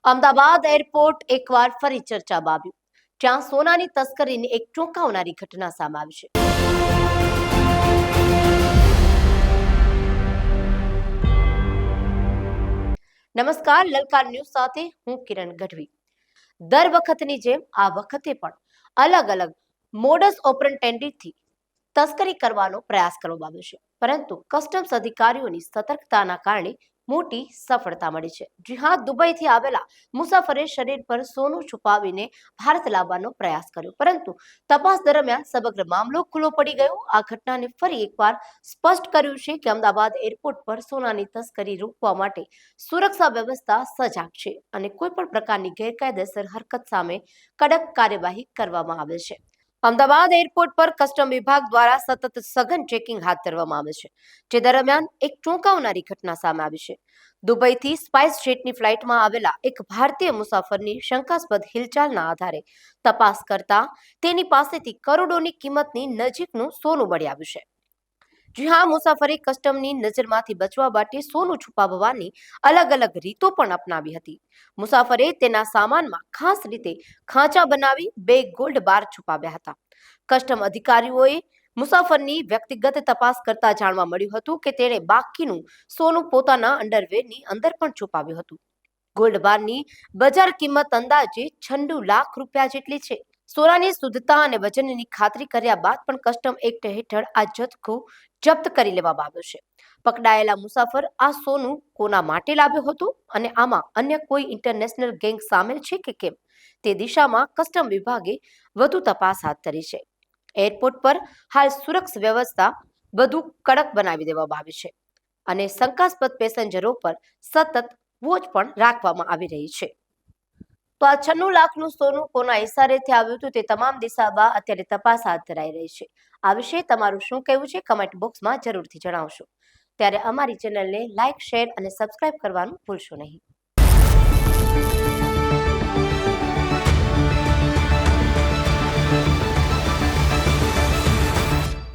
Ahmedabad airport એકવાર ફરી ચર્ચામાં આવ્યું, જ્યાં સોનાની તસ્કરીની એક ચોંકાવનારી ઘટના સામે આવી છે. નમસ્કાર, લલકાર ન્યૂઝ સાથે હું કિરણ ગઢવી. દર વખતની જેમ આ વખતે પણ અલગ અલગ મોડસ ઓપરેન્ડેન્ડીથી તસ્કરી કરવાનો પ્રયાસ કરવામાં આવ્યો છે, પરંતુ કસ્ટમ્સ અધિકારીઓની સતર્કતાના કારણે મોટી સફળતા મળી છે. જી હા, દુબઈથી આવેલા મુસાફરે શરીર પર સોનું છુપાવીને ભારત લાવવાનો પ્રયાસ કર્યો, પરંતુ તપાસ દરમિયાન સમગ્ર મામલો ખુલ્લો પડી ગયો. આ ઘટનાને ફરી એકવાર સ્પષ્ટ કર્યું છે કે અમદાવાદ એરપોર્ટ પર સોનાની તસ્કરી રોકવા માટે સુરક્ષા વ્યવસ્થા સજાગ છે અને કોઈ પણ પ્રકારની ગેરકાયદેસર હરકત સામે કડક કાર્યવાહી કરવામાં આવે છે. અમદાવાદ એરપોર્ટ પર કસ્ટમ વિભાગ દ્વારા સતત સઘન ચેકિંગ હાથ ધરવામાં આવે છે, જે દરમિયાન એક ચોંકાવનારી ઘટના સામે આવી છે. દુબઈથી સ્પાઇસ જેટની ફ્લાઇટમાં આવેલા એક ભારતીય મુસાફરની શંકાસ્પદ હિલચાલના આધારે તપાસ કરતા તેની પાસેથી કરોડોની કિંમતની નજીકનું સોનું મળી આવ્યું છે. જી હા, મુસાફરે કસ્ટમની નજરમાંથી બચવા માટે સોનું છુપાવવાની અલગ અલગ રીતો પણ અપનાવી હતી. મુસાફરે તેના સામાનમાં ખાસ રીતે ખાંચા બનાવી બે ગોલ્ડ બાર છુપાવ્યા હતા. કસ્ટમ અધિકારીઓએ મુસાફરની વ્યક્તિગત તપાસ કરતા જાણવા મળ્યું હતું કે તેણે બાકીનું સોનું પોતાના અંડરવેરની અંદર પણ છુપાવ્યું હતું. ગોલ્ડ બારની બજાર કિંમત અંદાજે 96 લાખ રૂપિયા જેટલી છે. સોનાની શુદ્ધતા અને વજનની ખાતરી કર્યા બાદ પણ કસ્ટમ એક્ટ હેઠળ આ જથ્થો જપ્ત કરી લેવામાં આવ્યો છે. પકડાયેલા મુસાફર આ સોનું કોના માટે લાવ્યો હતો અને આમાં અન્ય કોઈ ઇન્ટરનેશનલ ગેંગ સામેલ છે કે કેમ, તે દિશામાં કસ્ટમ વિભાગે વધુ તપાસ હાથ ધરી છે. એરપોર્ટ પર હાલ સુરક્ષા વ્યવસ્થા વધુ કડક બનાવી દેવામાં આવી છે અને શંકાસ્પદ પેસેન્જરો પર સતત વોચ પણ રાખવામાં આવી રહી છે. તો આ 96 લાખનું સોનું કોના ઇશારેથી આવ્યું હતું તે તમામ દિશામાં અત્યારે તપાસ હાથ ધરાઈ રહી છે. આ વિશે તમારું શું કહેવું છે, કમેન્ટ બોક્સમાં જરૂરથી જણાવશો. ત્યારે અમારી ચેનલને લાઇક, શેર અને સબસ્ક્રાઇબ કરવાનું ભૂલશો નહીં.